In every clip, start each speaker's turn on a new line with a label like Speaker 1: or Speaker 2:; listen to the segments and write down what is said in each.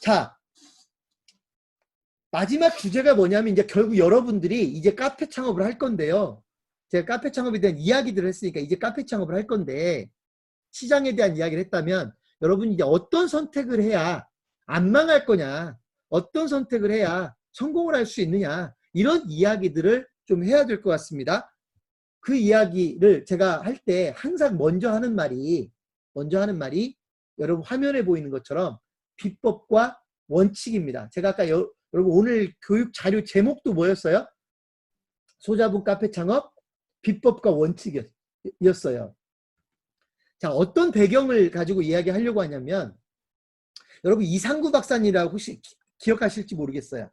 Speaker 1: 자, 마지막 주제가 뭐냐면 이제 결국 여러분들이 이제 카페 창업을 할 건데요. 제가 카페 창업에 대한 이야기들을 했으니까 이제 카페 창업을 할 건데 시장에 대한 이야기를 했다면 여러분이 이제 어떤 선택을 해야 안 망할 거냐, 어떤 선택을 해야 성공을 할 수 있느냐, 이런 이야기들을 좀 해야 될 것 같습니다. 그 이야기를 제가 할 때 항상 먼저 하는 말이 여러분 화면에 보이는 것처럼 비법과 원칙입니다. 제가 아까 여러분 오늘 교육 자료 제목도 뭐였어요? 소자본 카페 창업 비법과 원칙이었어요. 자, 어떤 배경을 가지고 이야기하려고 하냐면 여러분 이상구 박사님이라고 혹시 기억하실지 모르겠어요.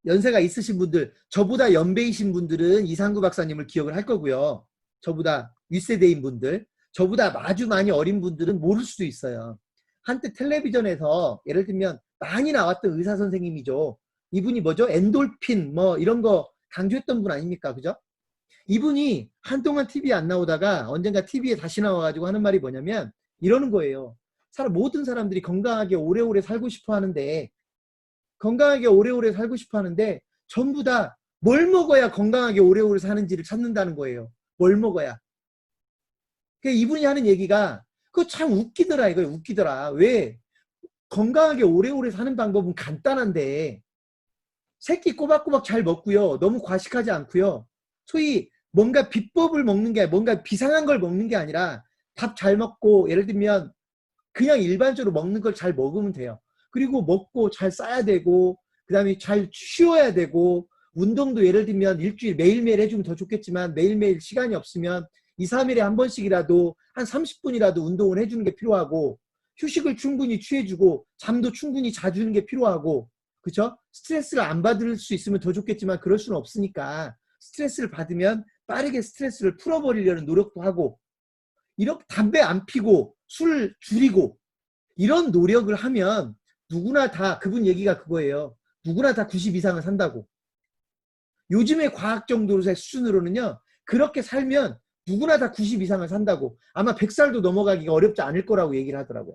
Speaker 1: 연세가 있으신 분들, 저보다 연배이신 분들은 이상구 박사님을 기억을 할 거고요. 저보다 윗세대인 분들, 저보다 아주 많이 어린 분들은 모를 수도 있어요. 한때 텔레비전에서 예를 들면 많이 나왔던 의사 선생님이죠. 이분이 뭐죠? 엔돌핀 뭐 이런 거 강조했던 분 아닙니까? 그죠? 이분이 한동안 TV에 안 나오다가 언젠가 TV에 다시 나와가지고 하는 말이 뭐냐면 이러는 거예요. 모든 사람들이 건강하게 오래오래 살고 싶어 하는데 전부 다 뭘 먹어야 건강하게 오래오래 사는지를 찾는다는 거예요. 뭘 먹어야. 그러니까 이분이 하는 얘기가 그거 참 웃기더라 이거예요. 웃기더라. 왜? 건강하게 오래오래 사는 방법은 간단한데 새끼 꼬박꼬박 잘 먹고요. 너무 과식하지 않고요. 소위 뭔가 비법을 먹는 게 뭔가 비상한 걸 먹는 게 아니라 밥 잘 먹고 예를 들면 그냥 일반적으로 먹는 걸 잘 먹으면 돼요. 그리고 먹고 잘 싸야 되고 그 다음에 잘 쉬어야 되고 운동도 예를 들면 일주일 매일매일 해주면 더 좋겠지만 매일매일 시간이 없으면 2, 3일에 한 번씩이라도 한 30분이라도 운동을 해주는 게 필요하고 휴식을 충분히 취해주고 잠도 충분히 자주는 게 필요하고 그쵸? 스트레스를 안 받을 수 있으면 더 좋겠지만 그럴 수는 없으니까 스트레스를 받으면 빠르게 스트레스를 풀어버리려는 노력도 하고 이렇게 담배 안 피고 술 줄이고 이런 노력을 하면 누구나 다 그분 얘기가 그거예요. 누구나 다 90 이상은 산다고. 요즘의 과학 정도의 수준으로는요. 그렇게 살면 누구나 다 90 이상은 산다고. 아마 100살도 넘어가기가 어렵지 않을 거라고 얘기를 하더라고요.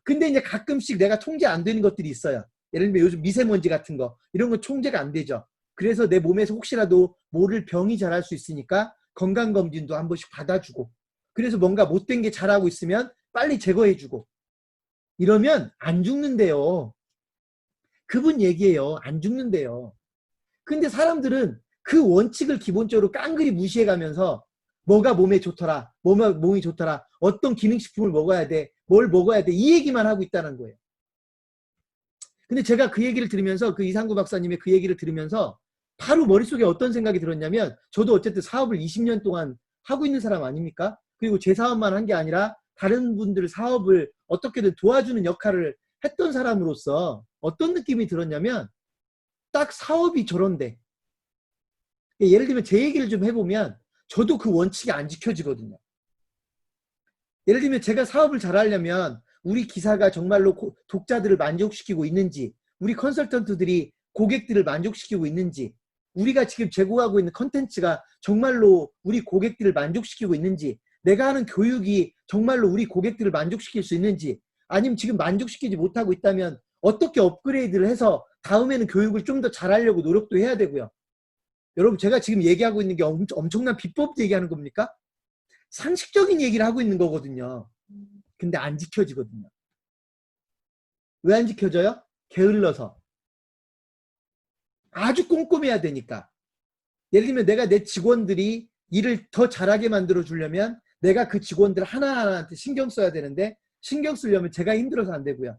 Speaker 1: 근데 이제 가끔씩 내가 통제 안 되는 것들이 있어요. 예를 들면 요즘 미세먼지 같은 거 이런 거 통제가 안 되죠. 그래서 내 몸에서 혹시라도 모를 병이 자랄 수 있으니까 건강검진도 한 번씩 받아주고 그래서 뭔가 못된 게 자라고 있으면 빨리 제거해주고 이러면 안 죽는데요. 그분 얘기예요. 안 죽는데요. 근데 사람들은 그 원칙을 기본적으로 깡그리 무시해가면서 뭐가 몸에 좋더라, 뭐가 몸이 좋더라, 어떤 기능식품을 먹어야 돼, 뭘 먹어야 돼, 이 얘기만 하고 있다는 거예요. 근데 제가 그 얘기를 들으면서 그 이상구 박사님의 그 얘기를 들으면서 바로 머릿속에 어떤 생각이 들었냐면 저도 어쨌든 사업을 20년 동안 하고 있는 사람 아닙니까? 그리고 제 사업만 한 게 아니라 다른 분들 사업을 어떻게든 도와주는 역할을 했던 사람으로서 어떤 느낌이 들었냐면 딱 사업이 저런데 예를 들면 제 얘기를 좀 해보면 저도 그 원칙이 안 지켜지거든요. 예를 들면 제가 사업을 잘 하려면 우리 기사가 정말로 독자들을 만족시키고 있는지 우리 컨설턴트들이 고객들을 만족시키고 있는지 우리가 지금 제공하고 있는 컨텐츠가 정말로 우리 고객들을 만족시키고 있는지 내가 하는 교육이 정말로 우리 고객들을 만족시킬 수 있는지 아니면 지금 만족시키지 못하고 있다면 어떻게 업그레이드를 해서 다음에는 교육을 좀 더 잘하려고 노력도 해야 되고요. 여러분 제가 지금 얘기하고 있는 게 엄청난 비법 얘기하는 겁니까? 상식적인 얘기를 하고 있는 거거든요. 근데 안 지켜지거든요. 왜 안 지켜져요? 게을러서. 아주 꼼꼼해야 되니까. 예를 들면 내가 내 직원들이 일을 더 잘하게 만들어 주려면 내가 그 직원들 하나하나한테 신경 써야 되는데 신경 쓰려면 제가 힘들어서 안 되고요.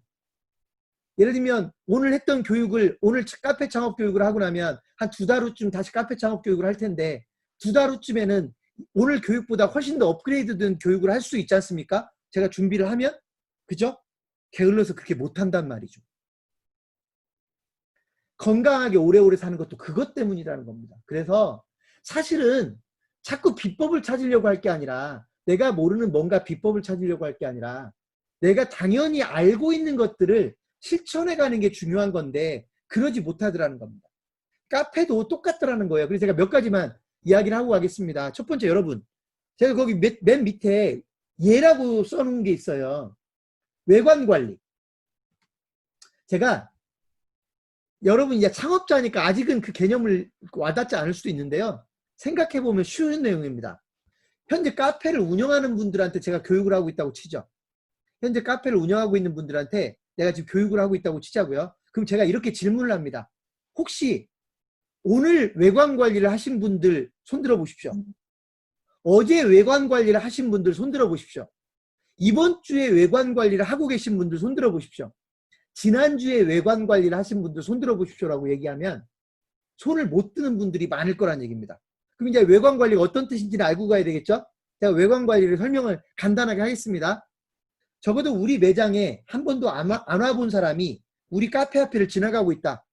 Speaker 1: 예를 들면 오늘 했던 교육을 오늘 카페 창업 교육을 하고 나면 한 2달 후쯤 다시 카페 창업 교육을 할 텐데 2달 후쯤에는 오늘 교육보다 훨씬 더 업그레이드된 교육을 할 수 있지 않습니까? 제가 준비를 하면 그죠? 게을러서 그렇게 못한단 말이죠. 건강하게 오래오래 사는 것도 그것 때문이라는 겁니다. 그래서 사실은 자꾸 비법을 찾으려고 할 게 아니라 내가 모르는 뭔가 비법을 찾으려고 할 게 아니라 내가 당연히 알고 있는 것들을 실천해 가는 게 중요한 건데 그러지 못하더라는 겁니다. 카페도 똑같더라는 거예요. 그래서 제가 몇 가지만 이야기를 하고 가겠습니다. 첫 번째 여러분 제가 거기 맨 밑에 예라고 써놓은 게 있어요. 외관관리. 제가 여러분 이제 창업자니까 아직은 그 개념을 와닿지 않을 수도 있는데요. 생각해보면 쉬운 내용입니다. 현재 카페를 운영하는 분들한테 제가 교육을 하고 있다고 치죠. 현재 카페를 운영하고 있는 분들한테 내가 지금 교육을 하고 있다고 치자고요. 그럼 제가 이렇게 질문을 합니다. 혹시 오늘 외관 관리를 하신 분들 손들어 보십시오. 어제 외관 관리를 하신 분들 손들어 보십시오. 이번 주에 외관 관리를 하고 계신 분들 손들어 보십시오. 지난주에 외관 관리를 하신 분들 손들어 보십시오라고 얘기하면 손을 못 드는 분들이 많을 거란 얘기입니다. 그럼 이제 외관 관리가 어떤 뜻인지는 알고 가야 되겠죠? 제가 외관 관리를 설명을 간단하게 하겠습니다. 적어도 우리 매장에 한 번도 안 와본 사람이 우리 카페 앞에를 지나가고 있다.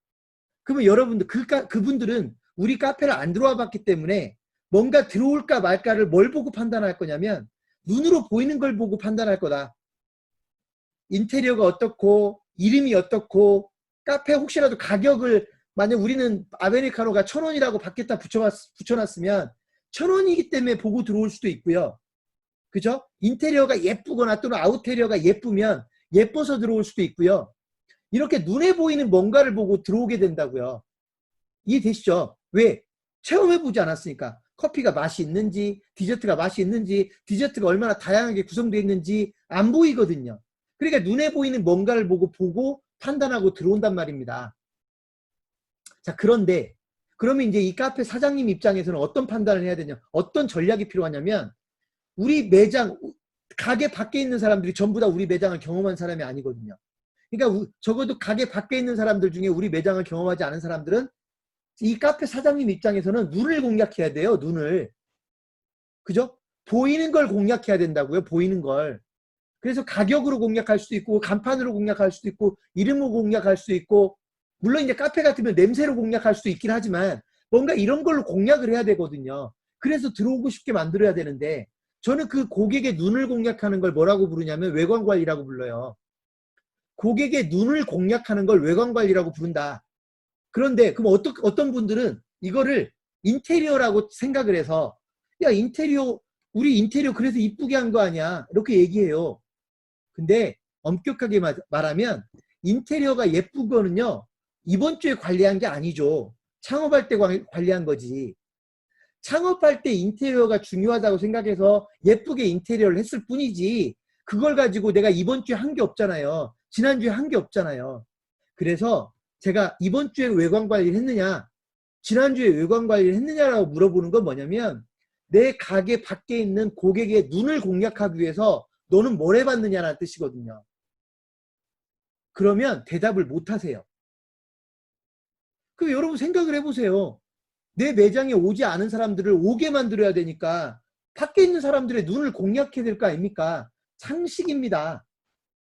Speaker 1: 그러면 여러분들 그분들은 우리 카페를 안 들어와 봤기 때문에 뭔가 들어올까 말까를 뭘 보고 판단할 거냐면 눈으로 보이는 걸 보고 판단할 거다. 인테리어가 어떻고 이름이 어떻고 카페 혹시라도 가격을 만약 우리는 아메리카노가 1,000원이라고 밖에다 붙여놨으면 1,000원이기 때문에 보고 들어올 수도 있고요. 그죠? 인테리어가 예쁘거나 또는 아웃테리어가 예쁘면 예뻐서 들어올 수도 있고요. 이렇게 눈에 보이는 뭔가를 보고 들어오게 된다고요. 이해되시죠? 왜? 체험해보지 않았으니까. 커피가 맛이 있는지, 디저트가 맛이 있는지, 디저트가 얼마나 다양하게 구성되어 있는지 안 보이거든요. 그러니까 눈에 보이는 뭔가를 보고 판단하고 들어온단 말입니다. 자, 그런데 그러면 이제 이 카페 사장님 입장에서는 어떤 판단을 해야 되냐, 어떤 전략이 필요하냐면 우리 매장, 가게 밖에 있는 사람들이 전부 다 우리 매장을 경험한 사람이 아니거든요. 그러니까 적어도 가게 밖에 있는 사람들 중에 우리 매장을 경험하지 않은 사람들은 이 카페 사장님 입장에서는 눈을 공략해야 돼요. 눈을. 그죠? 보이는 걸 공략해야 된다고요. 보이는 걸. 그래서 가격으로 공략할 수도 있고 간판으로 공략할 수도 있고 이름으로 공략할 수도 있고 물론 이제 카페 같으면 냄새로 공략할 수도 있긴 하지만 뭔가 이런 걸로 공략을 해야 되거든요. 그래서 들어오고 싶게 만들어야 되는데 저는 그 고객의 눈을 공략하는 걸 뭐라고 부르냐면 외관관리라고 불러요. 고객의 눈을 공략하는 걸 외관관리라고 부른다. 그런데 그럼 어떤 분들은 이거를 인테리어라고 생각을 해서 야 인테리어 우리 인테리어 그래서 이쁘게 한 거 아니야 이렇게 얘기해요. 근데 엄격하게 말하면 인테리어가 예쁜 거는요 이번 주에 관리한 게 아니죠. 창업할 때 관리한 거지. 창업할 때 인테리어가 중요하다고 생각해서 예쁘게 인테리어를 했을 뿐이지 그걸 가지고 내가 이번 주에 한 게 없잖아요. 지난주에 한 게 없잖아요. 그래서 제가 이번 주에 외관 관리를 했느냐 지난주에 외관 관리를 했느냐라고 물어보는 건 뭐냐면 내 가게 밖에 있는 고객의 눈을 공략하기 위해서 너는 뭘 해봤느냐라는 뜻이거든요. 그러면 대답을 못 하세요. 그럼 여러분 생각을 해보세요. 내 매장에 오지 않은 사람들을 오게 만들어야 되니까 밖에 있는 사람들의 눈을 공략해야 될 거 아닙니까? 상식입니다.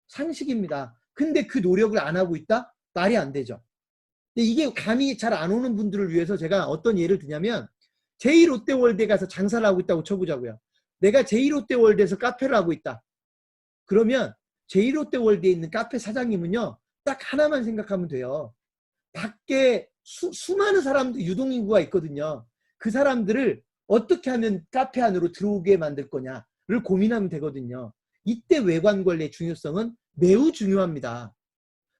Speaker 1: 상식입니다. 근데 그 노력을 안 하고 있다? 말이 안 되죠. 근데 이게 감이 잘 안 오는 분들을 위해서 제가 어떤 예를 드냐면 제2롯데월드에 가서 장사를 하고 있다고 쳐보자고요. 내가 제2롯데월드에서 카페를 하고 있다. 그러면 제2롯데월드에 있는 카페 사장님은요. 딱 하나만 생각하면 돼요. 밖에 수많은 사람들 유동인구가 있거든요. 그 사람들을 어떻게 하면 카페 안으로 들어오게 만들 거냐를 고민하면 되거든요. 이때 외관관리의 중요성은 매우 중요합니다.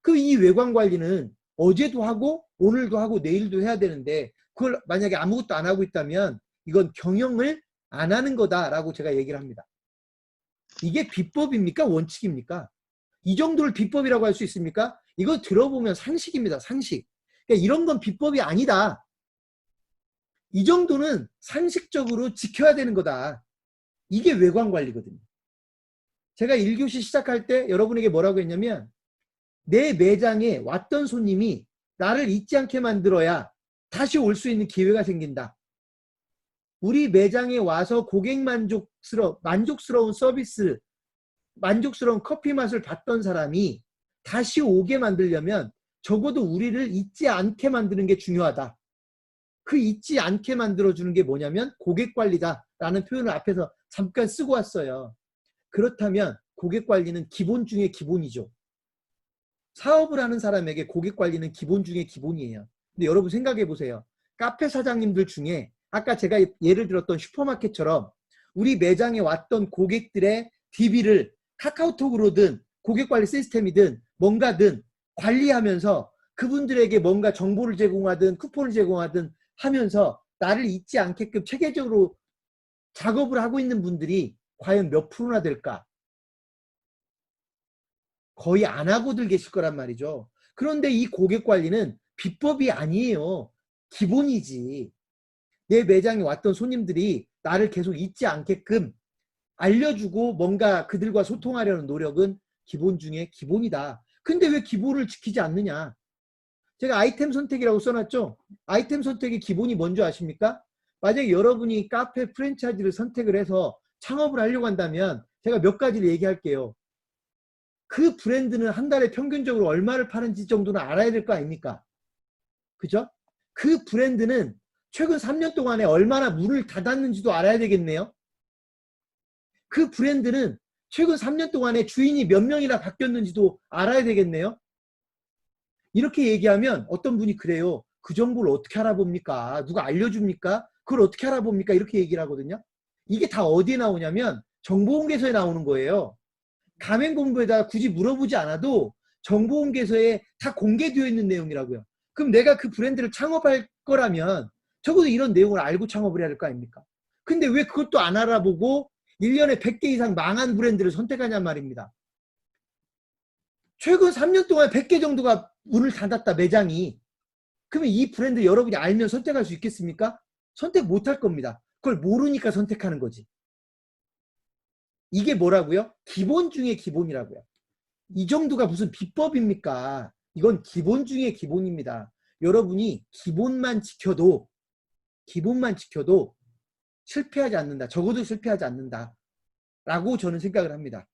Speaker 1: 그 이 외관관리는 어제도 하고 오늘도 하고 내일도 해야 되는데 그걸 만약에 아무것도 안 하고 있다면 이건 경영을 안 하는 거다라고 제가 얘기를 합니다. 이게 비법입니까? 원칙입니까? 이 정도를 비법이라고 할 수 있습니까? 이거 들어보면 상식입니다. 상식. 그러니까 이런 건 비법이 아니다. 이 정도는 상식적으로 지켜야 되는 거다. 이게 외관관리거든요. 제가 1교시 시작할 때 여러분에게 뭐라고 했냐면 내 매장에 왔던 손님이 나를 잊지 않게 만들어야 다시 올 수 있는 기회가 생긴다. 우리 매장에 와서 고객 만족스러운 서비스, 만족스러운 커피 맛을 봤던 사람이 다시 오게 만들려면 적어도 우리를 잊지 않게 만드는 게 중요하다. 그 잊지 않게 만들어주는 게 뭐냐면 고객관리다 라는 표현을 앞에서 잠깐 쓰고 왔어요. 그렇다면 고객관리는 기본 중에 기본이죠. 사업을 하는 사람에게 고객관리는 기본 중에 기본이에요. 근데 여러분 생각해 보세요. 카페 사장님들 중에 아까 제가 예를 들었던 슈퍼마켓처럼 우리 매장에 왔던 고객들의 DB를 카카오톡으로든 고객관리 시스템이든 뭔가든 관리하면서 그분들에게 뭔가 정보를 제공하든 쿠폰을 제공하든 하면서 나를 잊지 않게끔 체계적으로 작업을 하고 있는 분들이 과연 몇 프로나 될까? 거의 안 하고들 계실 거란 말이죠. 그런데 이 고객 관리는 비법이 아니에요. 기본이지. 내 매장에 왔던 손님들이 나를 계속 잊지 않게끔 알려주고 뭔가 그들과 소통하려는 노력은 기본 중에 기본이다. 근데 왜 기본을 지키지 않느냐? 제가 아이템 선택이라고 써놨죠? 아이템 선택의 기본이 뭔지 아십니까? 만약에 여러분이 카페 프랜차이즈를 선택을 해서 창업을 하려고 한다면 제가 몇 가지를 얘기할게요. 그 브랜드는 한 달에 평균적으로 얼마를 파는지 정도는 알아야 될 거 아닙니까? 그죠? 그 브랜드는 최근 3년 동안에 얼마나 문을 닫았는지도 알아야 되겠네요. 그 브랜드는 최근 3년 동안에 주인이 몇 명이나 바뀌었는지도 알아야 되겠네요. 이렇게 얘기하면 어떤 분이 그래요. 그 정보를 어떻게 알아봅니까? 누가 알려줍니까? 그걸 어떻게 알아봅니까? 이렇게 얘기를 하거든요. 이게 다 어디에 나오냐면 정보공개서에 나오는 거예요. 가맹본부에다 굳이 물어보지 않아도 정보공개서에 다 공개되어 있는 내용이라고요. 그럼 내가 그 브랜드를 창업할 거라면 적어도 이런 내용을 알고 창업을 해야 될 거 아닙니까? 근데 왜 그것도 안 알아보고 1년에 100개 이상 망한 브랜드를 선택하냔 말입니다. 최근 3년 동안 100개 정도가 문을 닫았다, 매장이. 그러면 이 브랜드 여러분이 알면 선택할 수 있겠습니까? 선택 못할 겁니다. 그걸 모르니까 선택하는 거지. 이게 뭐라고요? 기본 중에 기본이라고요. 이 정도가 무슨 비법입니까? 이건 기본 중에 기본입니다. 여러분이 기본만 지켜도 실패하지 않는다. 적어도 실패하지 않는다. 라고 저는 생각을 합니다.